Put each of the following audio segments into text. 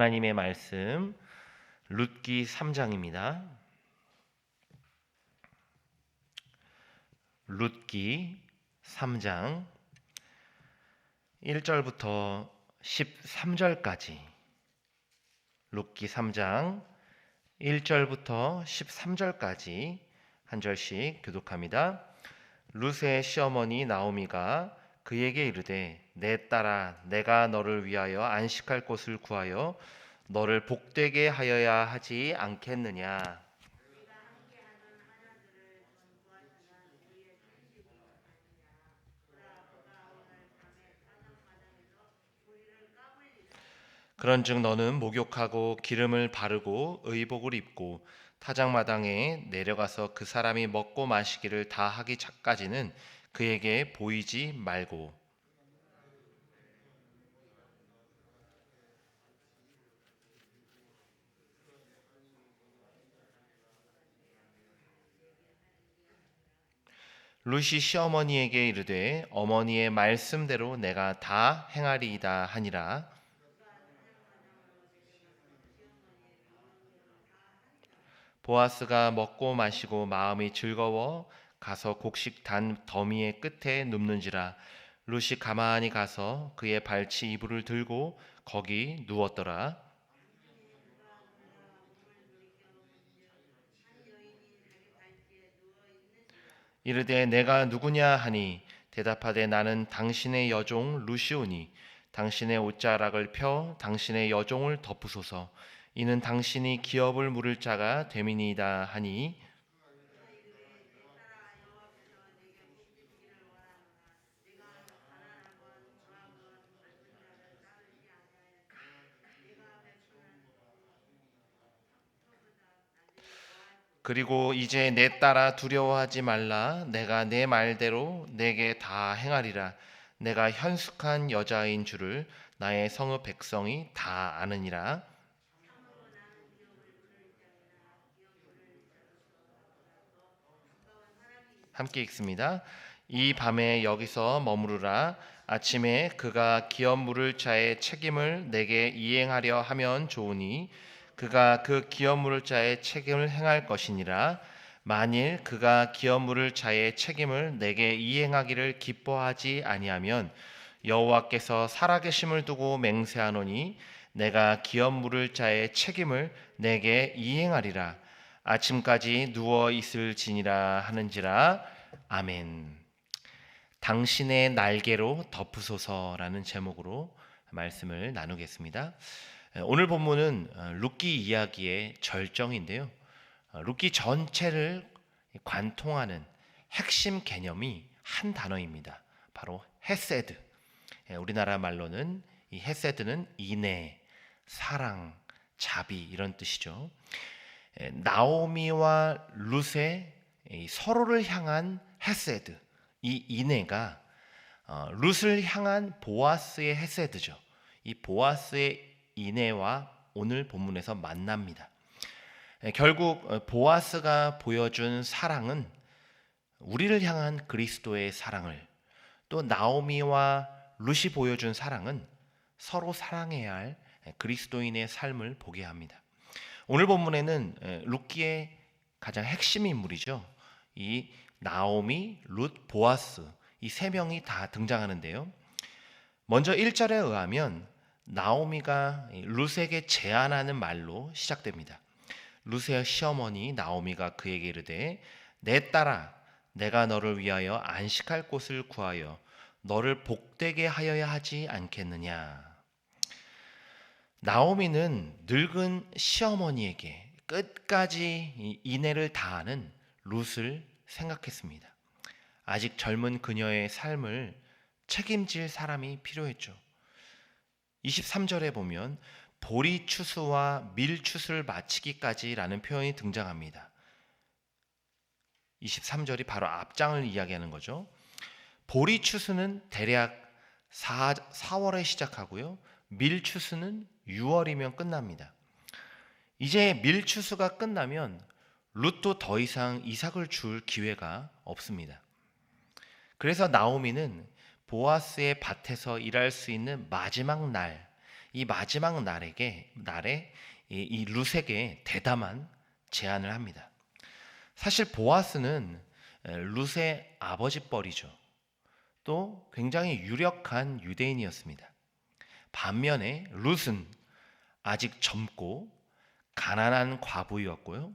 하나님의 말씀 룻기 3장입니다. 룻기 3장 1절부터 13절까지 룻기 3장 1절부터 13절까지 한 절씩 교독합니다. 룻의 시어머니 나오미가 그에게 이르되 내 딸아 내가 너를 위하여 안식할 곳을 구하여 너를 복되게 하여야 하지 않겠느냐. 그런즉 너는 목욕하고 기름을 바르고 의복을 입고 타작마당에 내려가서 그 사람이 먹고 마시기를 다 하기 전까지는 그에게 보이지 말고 룻이 시어머니에게 이르되 어머니의 말씀대로 내가 다 행하리이다 하니라. 보아스가 먹고 마시고 마음이 즐거워 가서 곡식 단 더미의 끝에 눕는지라. 룻이 가만히 가서 그의 발치 이불을 들고 거기 누웠더라. 이르되 내가 누구냐 하니 대답하되 나는 당신의 여종 룻이오니 당신의 옷자락을 펴 당신의 여종을 덮으소서. 이는 당신이 기업을 물을 자가 됨이니이다 하니 그리고 이제 내 딸아 두려워하지 말라. 내가 내 말대로 내게 다 행하리라. 내가 현숙한 여자인 줄을 나의 성읍 백성이 다 아느니라. 함께 읽습니다. 이 밤에 여기서 머무르라. 아침에 그가 기업 물을 자의 책임을 내게 이행하려 하면 좋으니 그가 그 기업 물을 자의 책임을 행할 것이니라. 만일 그가 기업 물을 자의 책임을 내게 이행하기를 기뻐하지 아니하면 여호와께서 살아계심을 두고 맹세하노니 내가 기업 물을 자의 책임을 내게 이행하리라. 아침까지 누워 있을지니라 하는지라. 아멘. 당신의 날개로 덮으소서라는 제목으로 말씀을 나누겠습니다. 오늘 본문은 룻기 이야기의 절정인데요. 룻기 전체를 관통하는 핵심 개념이 한 단어입니다. 바로 헤세드. 우리나라 말로는 이 헤세드는 인애, 사랑, 자비 이런 뜻이죠. 나오미와 룻의 서로를 향한 헤세드, 이 인애가 룻을 향한 보아스의 헤세드죠. 이 보아스의 인애와 오늘 본문에서 만납니다. 결국 보아스가 보여준 사랑은 우리를 향한 그리스도의 사랑을, 또 나오미와 룻이 보여준 사랑은 서로 사랑해야 할 그리스도인의 삶을 보게 합니다. 오늘 본문에는 룻기의 가장 핵심 인물이죠. 이 나오미, 룻, 보아스 이 세 명이 다 등장하는데요. 먼저 1절에 의하면 나오미가 룻에게 제안하는 말로 시작됩니다. 룻의 시어머니 나오미가 그에게 이르되 내 딸아 내가 너를 위하여 안식할 곳을 구하여 너를 복되게 하여야 하지 않겠느냐. 나오미는 늙은 시어머니에게 끝까지 인애를 다하는 룻을 생각했습니다. 아직 젊은 그녀의 삶을 책임질 사람이 필요했죠. 23절에 보면 보리 추수와 밀 추수를 마치기까지라는 표현이 등장합니다. 23절이 바로 앞장을 이야기하는 거죠. 보리 추수는 대략 4월에 시작하고요. 밀 추수는 6월이면 끝납니다. 이제 밀 추수가 끝나면 룻도 더 이상 이삭을 줄 기회가 없습니다. 그래서 나오미는 보아스의 밭에서 일할 수 있는 마지막 날, 이 마지막 날에 이 룻에게 대담한 제안을 합니다. 사실 보아스는 룻의 아버지 뻘이죠. 또 굉장히 유력한 유대인이었습니다. 반면에 룻은 아직 젊고 가난한 과부였고요.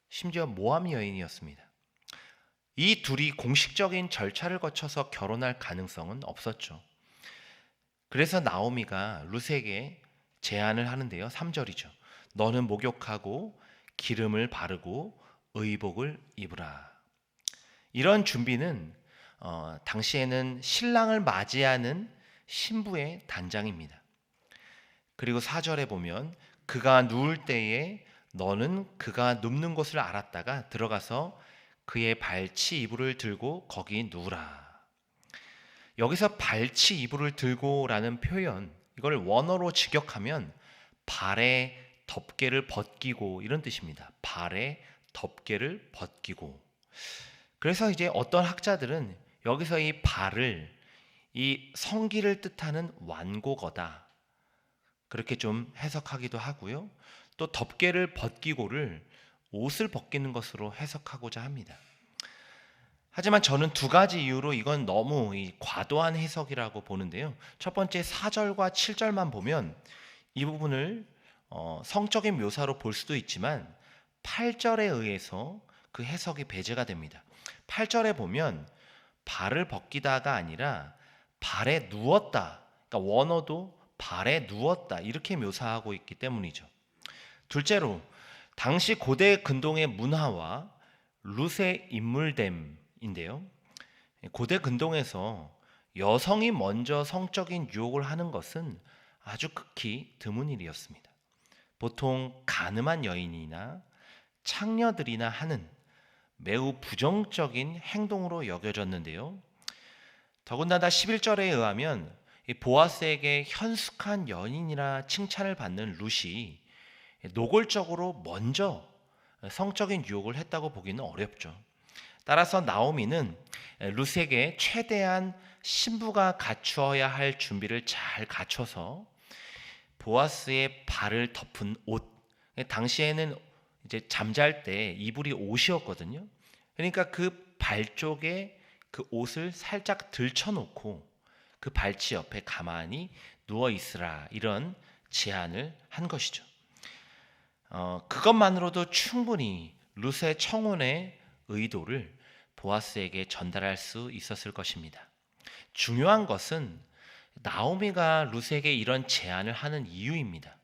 심지어 모함 여인이었습니다. 이 둘이 공식적인 절차를 거쳐서 결혼할 가능성은 없었죠. 그래서 나오미가 룻에게 제안을 하는데요. 3절이죠. 너는 목욕하고 기름을 바르고 의복을 입으라. 이런 준비는 당시에는 신랑을 맞이하는 신부의 단장입니다. 그리고 4절에 보면 그가 누울 때에 너는 그가 눕는 곳을 알았다가 들어가서 그의 발치 이불을 들고 거기 누우라. 여기서 발치 이불을 들고라는 표현, 이걸 원어로 직역하면 발에 덮개를 벗기고 이런 뜻입니다. 발에 덮개를 벗기고. 그래서 이제 어떤 학자들은 여기서 이 발을 이 성기를 뜻하는 완고거다, 그렇게 좀 해석하기도 하고요. 또 덮개를 벗기고를 옷을 벗기는 것으로 해석하고자 합니다. 하지만 저는 두 가지 이유로 이건 너무 과도한 해석이라고 보는데요. 첫 번째 4절과 7절만 보면 이 부분을 성적인 묘사로 볼 수도 있지만 8절에 의해서 그 해석이 배제가 됩니다. 8절에 보면 발을 벗기다가 아니라 발에 누웠다. 그러니까 원어도 발에 누웠다 이렇게 묘사하고 있기 때문이죠. 둘째로 당시 고대 근동의 문화와 룻의 인물됨인데요. 고대 근동에서 여성이 먼저 성적인 유혹을 하는 것은 아주 극히 드문 일이었습니다. 보통 가늠한 여인이나 창녀들이나 하는 매우 부정적인 행동으로 여겨졌는데요. 더군다나 11절에 의하면 보아스에게 현숙한 여인이라 칭찬을 받는 룻이 노골적으로 먼저 성적인 유혹을 했다고 보기는 어렵죠. 따라서 나오미는 룻에게 최대한 신부가 갖추어야 할 준비를 잘 갖춰서 보아스의 발을 덮은 옷, 당시에는 이제 잠잘 때 이불이 옷이었거든요. 그러니까 그 발 쪽에 그 옷을 살짝 들쳐놓고 그 발치 옆에 가만히 누워 있으라, 이런 제안을 한 것이죠. 그것만으로도 충분히 룻의 청혼의 의도를 보아스에게 전달할 수 있었을 것입니다. 중요한 것은 나오미가 룻에게 이런 제안을 하는 이유입니다.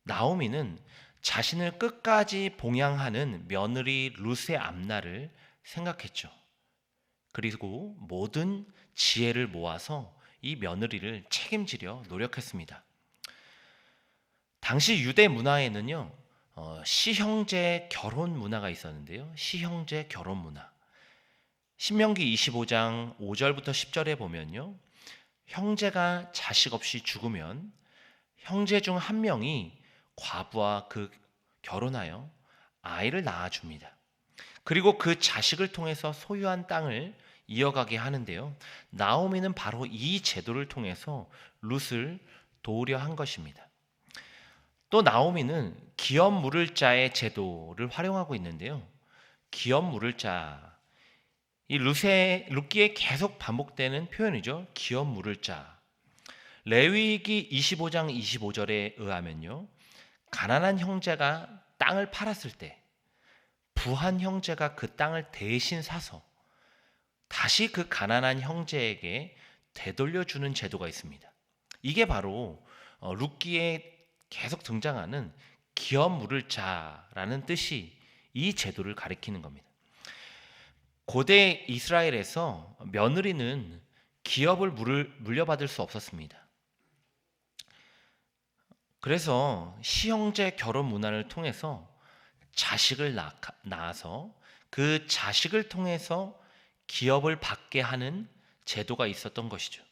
나오미는 자신을 끝까지 봉양하는 며느리 룻의 앞날을 생각했죠. 그리고 모든 지혜를 모아서 이 며느리를 책임지려 노력했습니다. 당시 유대 문화에는요, 시형제 결혼 문화가 있었는데요. 시형제 결혼 문화. 신명기 25장 5절부터 10절에 보면요, 형제가 자식 없이 죽으면 형제 중 한 명이 과부와 결혼하여 아이를 낳아줍니다. 그리고 그 자식을 통해서 소유한 땅을 이어가게 하는데요. 나오미는 바로 이 제도를 통해서 룻을 도우려 한 것입니다. 또 나오미는 기업 물을 자의 제도를 활용하고 있는데요. 기업 물을 자, 이 룻기에 계속 반복되는 표현이죠. 기업 물을 자. 레위기 25장 25절에 의하면요, 가난한 형제가 땅을 팔았을 때 부한 형제가 그 땅을 대신 사서 다시 그 가난한 형제에게 되돌려주는 제도가 있습니다. 이게 바로 룻기에 계속 등장하는 기업 물을 자라는 뜻이 이 제도를 가리키는 겁니다. 고대 이스라엘에서 며느리는 기업을 물려받을 수 없었습니다. 그래서 시형제 결혼 문화를 통해서 자식을 낳아서 그 자식을 통해서 기업을 받게 하는 제도가 있었던 것이죠.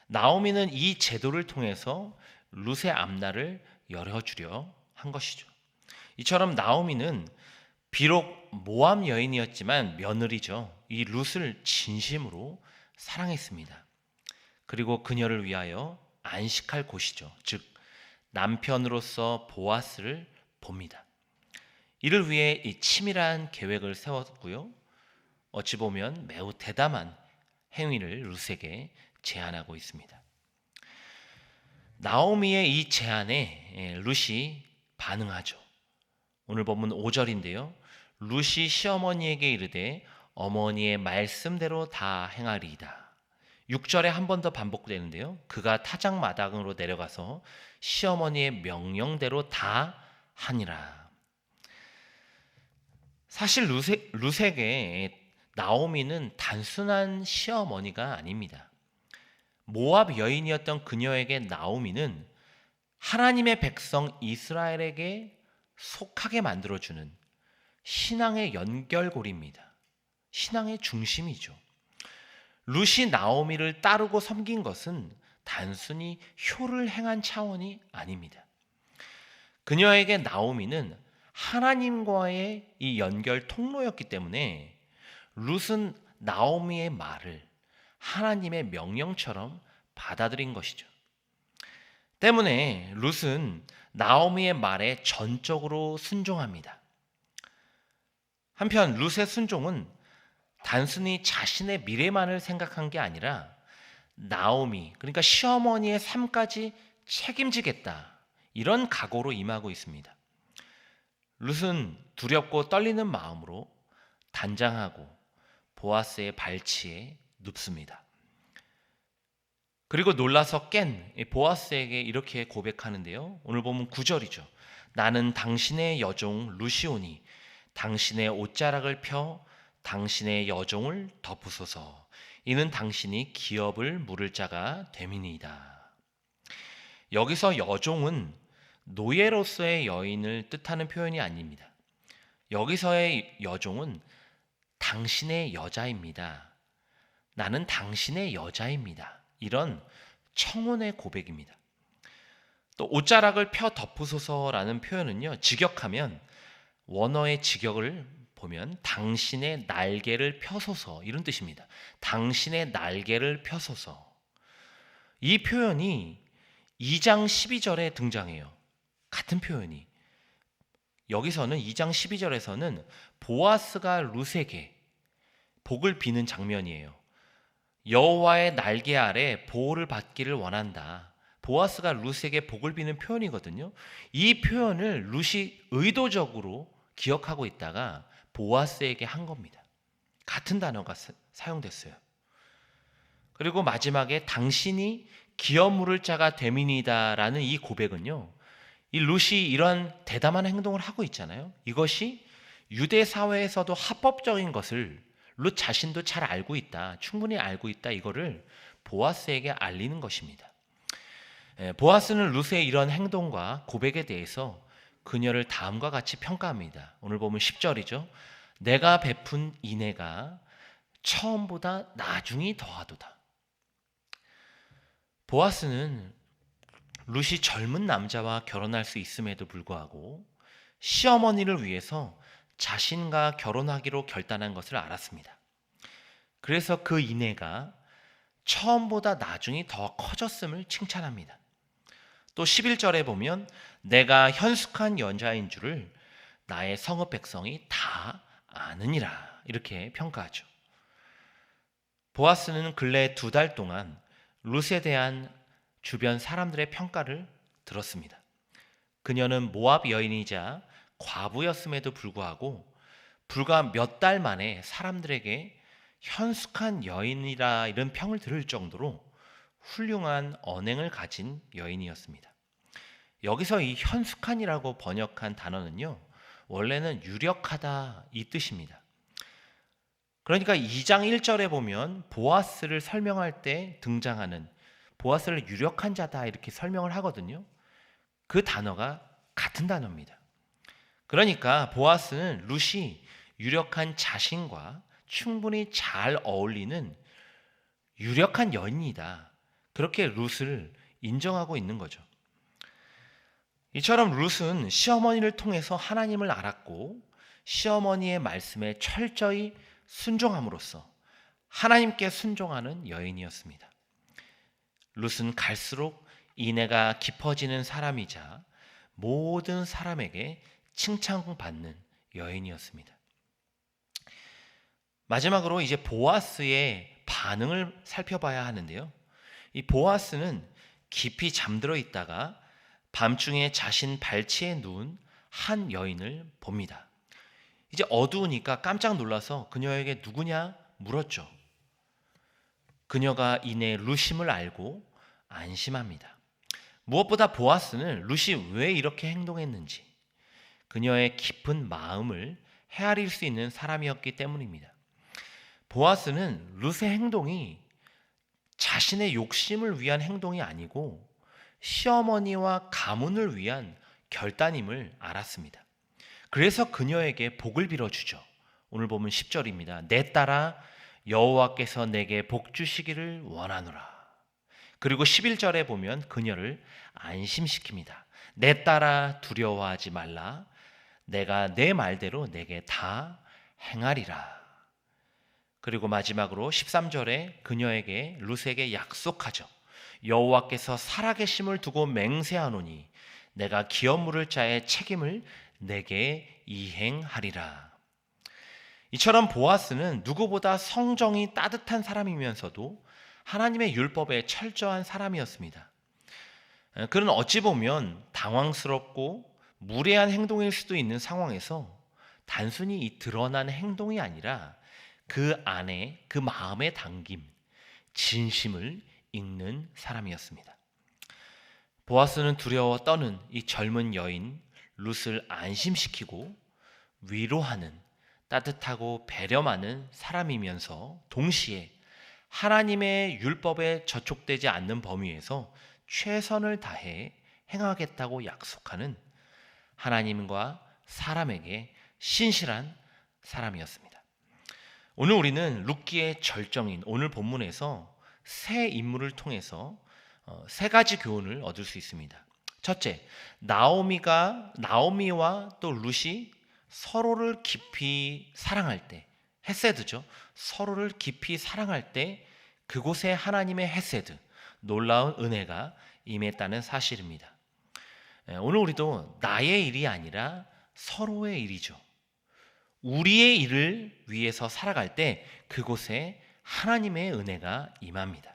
나오미는 이 제도를 통해서 룻의 앞날을 열어주려 한 것이죠. 이처럼 나오미는 비록 모함 여인이었지만 며느리죠. 이 룻을 진심으로 사랑했습니다. 그리고 그녀를 위하여 안식할 곳이죠. 즉 남편으로서 보아스를 봅니다. 이를 위해 이 치밀한 계획을 세웠고요. 어찌 보면 매우 대담한 행위를 룻에게 제안하고 있습니다. 나오미의 이 제안에 룻이 반응하죠. 오늘 본문 5절인데요. 룻이 시어머니에게 이르되 어머니의 말씀대로 다 행하리이다. 6절에 한 번 더 반복되는데요. 그가 타작마당으로 내려가서 시어머니의 명령대로 다 하니라. 사실 룻에게 나오미는 단순한 시어머니가 아닙니다. 모압 여인이었던 그녀에게 나오미는 하나님의 백성 이스라엘에게 속하게 만들어주는 신앙의 연결고리입니다. 신앙의 중심이죠. 룻이 나오미를 따르고 섬긴 것은 단순히 효를 행한 차원이 아닙니다. 그녀에게 나오미는 하나님과의 이 연결 통로였기 때문에 룻은 나오미의 말을 하나님의 명령처럼 받아들인 것이죠. 때문에 룻은 나오미의 말에 전적으로 순종합니다. 한편 룻의 순종은 단순히 자신의 미래만을 생각한 게 아니라 나오미, 그러니까 시어머니의 삶까지 책임지겠다, 이런 각오로 임하고 있습니다. 룻은 두렵고 떨리는 마음으로 단장하고 보아스의 발치에 눕습니다. 그리고 놀라서 깬 보아스에게 이렇게 고백하는데요. 오늘 보면 9절이죠. 나는 당신의 여종 룻이오니 당신의 옷자락을 펴 당신의 여종을 덮으소서. 이는 당신이 기업을 물을 자가 됨이니이다. 여기서 여종은 노예로서의 여인을 뜻하는 표현이 아닙니다. 여기서의 여종은 당신의 여자입니다. 나는 당신의 여자입니다. 이런 청혼의 고백입니다. 또 옷자락을 펴 덮으소서라는 표현은요, 직역하면 원어의 직역을 보면 당신의 날개를 펴소서, 이런 뜻입니다. 당신의 날개를 펴소서. 이 표현이 2장 12절에 등장해요. 같은 표현이. 여기서는 2장 12절에서는 보아스가 룻에게 복을 비는 장면이에요. 여호와의 날개 아래 보호를 받기를 원한다. 보아스가 룻에게 복을 비는 표현이거든요. 이 표현을 룻이 의도적으로 기억하고 있다가 보아스에게 한 겁니다. 같은 단어가 사용됐어요. 그리고 마지막에 당신이 기업 물을 자가 됨이니다라는 이 고백은요, 이 룻이 이런 대담한 행동을 하고 있잖아요. 이것이 유대 사회에서도 합법적인 것을 룻 자신도 잘 알고 있다, 충분히 알고 있다, 이거를 보아스에게 알리는 것입니다. 보아스는 룻의 이런 행동과 고백에 대해서 그녀를 다음과 같이 평가합니다. 오늘 보면 10절이죠. 내가 베푼 인애가 처음보다 나중이 더하도다. 보아스는 룻이 젊은 남자와 결혼할 수 있음에도 불구하고 시어머니를 위해서 자신과 결혼하기로 결단한 것을 알았습니다. 그래서 그 인애가 처음보다 나중이 더 커졌음을 칭찬합니다. 또 11절에 보면 내가 현숙한 여자인 줄을 나의 성읍 백성이 다 아느니라, 이렇게 평가하죠. 보아스는 근래 2달 동안 룻에 대한 주변 사람들의 평가를 들었습니다. 그녀는 모압 여인이자 과부였음에도 불구하고 불과 몇 달 만에 사람들에게 현숙한 여인이라 이런 평을 들을 정도로 훌륭한 언행을 가진 여인이었습니다. 여기서 이 현숙한이라고 번역한 단어는요, 원래는 유력하다, 이 뜻입니다. 그러니까 2장 1절에 보면 보아스를 설명할 때 등장하는 보아스를 유력한 자다, 이렇게 설명을 하거든요. 그 단어가 같은 단어입니다. 그러니까 보아스는 룻이 유력한 자신과 충분히 잘 어울리는 유력한 여인이다, 그렇게 룻을 인정하고 있는 거죠. 이처럼 룻은 시어머니를 통해서 하나님을 알았고 시어머니의 말씀에 철저히 순종함으로써 하나님께 순종하는 여인이었습니다. 룻은 갈수록 인애가 깊어지는 사람이자 모든 사람에게 칭찬받는 여인이었습니다. 마지막으로 이제 보아스의 반응을 살펴봐야 하는데요. 이 보아스는 깊이 잠들어 있다가 밤중에 자신 발치에 누운 한 여인을 봅니다. 이제 어두우니까 깜짝 놀라서 그녀에게 누구냐 물었죠. 그녀가 이내 룻임을 알고 안심합니다. 무엇보다 보아스는 룻이 왜 이렇게 행동했는지, 그녀의 깊은 마음을 헤아릴 수 있는 사람이었기 때문입니다. 보아스는 룻의 행동이 자신의 욕심을 위한 행동이 아니고 시어머니와 가문을 위한 결단임을 알았습니다. 그래서 그녀에게 복을 빌어주죠. 오늘 보면 10절입니다. 내 딸아 여호와께서 내게 복 주시기를 원하노라. 그리고 11절에 보면 그녀를 안심시킵니다. 내 딸아 두려워하지 말라. 내가 내 말대로 내게 다 행하리라. 그리고 마지막으로 13절에 그녀에게 룻에게 약속하죠. 여호와께서 살아계심을 두고 맹세하노니 내가 기업 물을 자의 책임을 내게 이행하리라. 이처럼 보아스는 누구보다 성정이 따뜻한 사람이면서도 하나님의 율법에 철저한 사람이었습니다. 그는 어찌 보면 당황스럽고 무례한 행동일 수도 있는 상황에서 단순히 이 드러난 행동이 아니라 그 안에 그 마음에 담긴 진심을 읽는 사람이었습니다. 보아스는 두려워 떠는 이 젊은 여인 룻을 안심시키고 위로하는 따뜻하고 배려 많은 사람이면서 동시에 하나님의 율법에 저촉되지 않는 범위에서 최선을 다해 행하겠다고 약속하는 하나님과 사람에게 신실한 사람이었습니다. 오늘 우리는 룻기의 절정인 오늘 본문에서 세 인물을 통해서 세 가지 교훈을 얻을 수 있습니다. 첫째, 나오미와 또 룻이 서로를 깊이 사랑할 때, 헤세드죠. 서로를 깊이 사랑할 때 그곳에 하나님의 헤세드, 놀라운 은혜가 임했다는 사실입니다. 오늘 우리도 나의 일이 아니라 서로의 일이죠. 우리의 일을 위해서 살아갈 때 그곳에 하나님의 은혜가 임합니다.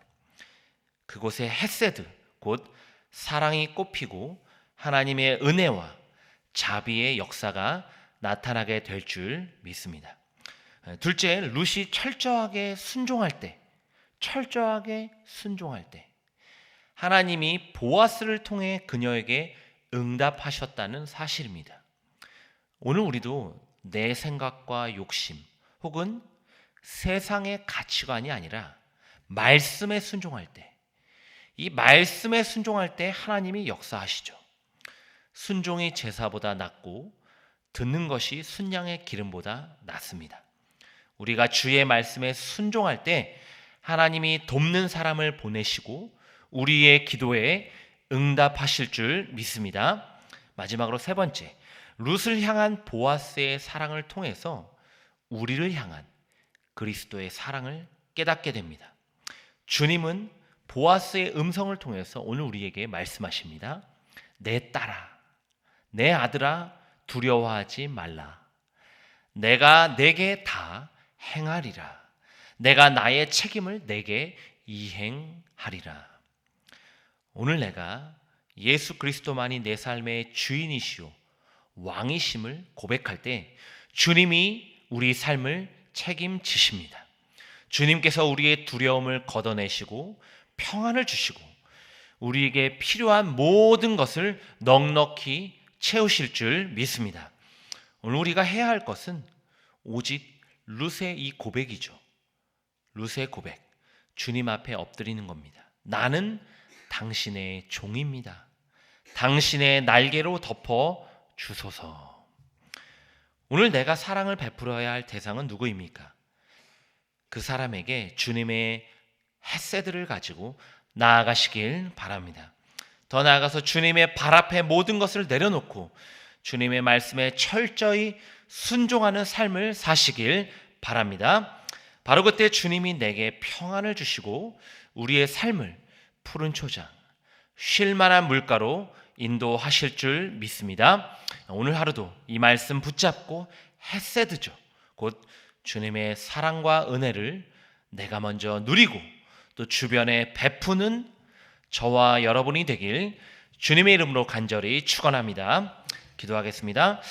그곳에 헤세드, 곧 사랑이 꽃피고 하나님의 은혜와 자비의 역사가 나타나게 될 줄 믿습니다. 둘째, 룻이 철저하게 순종할 때 하나님이 보아스를 통해 그녀에게 응답하셨다는 사실입니다. 오늘 우리도 내 생각과 욕심 혹은 세상의 가치관이 아니라 말씀에 순종할 때, 이 말씀에 순종할 때 하나님이 역사하시죠. 순종이 제사보다 낫고 듣는 것이 순양의 기름보다 낫습니다. 우리가 주의 말씀에 순종할 때 하나님이 돕는 사람을 보내시고 우리의 기도에 응답하실 줄 믿습니다. 마지막으로 세 번째, 룻을 향한 보아스의 사랑을 통해서 우리를 향한 그리스도의 사랑을 깨닫게 됩니다. 주님은 보아스의 음성을 통해서 오늘 우리에게 말씀하십니다. 내 딸아, 내 아들아, 두려워하지 말라. 내가 내게 다 행하리라. 내가 나의 책임을 내게 이행하리라. 오늘 내가 예수 그리스도만이 내 삶의 주인이시오 왕이심을 고백할 때 주님이 우리 삶을 책임지십니다. 주님께서 우리의 두려움을 걷어내시고 평안을 주시고 우리에게 필요한 모든 것을 넉넉히 채우실 줄 믿습니다. 오늘 우리가 해야 할 것은 오직 룻의 이 고백이죠. 룻의 고백, 주님 앞에 엎드리는 겁니다. 나는 당신의 종입니다. 당신의 날개로 덮어 주소서. 오늘 내가 사랑을 베풀어야 할 대상은 누구입니까? 그 사람에게 주님의 헤세드를 가지고 나아가시길 바랍니다. 더 나아가서 주님의 발 앞에 모든 것을 내려놓고 주님의 말씀에 철저히 순종하는 삶을 사시길 바랍니다. 바로 그때 주님이 내게 평안을 주시고 우리의 삶을 푸른 초장, 쉴만한 물가로 인도하실 줄 믿습니다. 오늘 하루도 이 말씀 붙잡고 헤세드죠. 곧 주님의 사랑과 은혜를 내가 먼저 누리고 또 주변에 베푸는 저와 여러분이 되길 주님의 이름으로 간절히 축원합니다. 기도하겠습니다.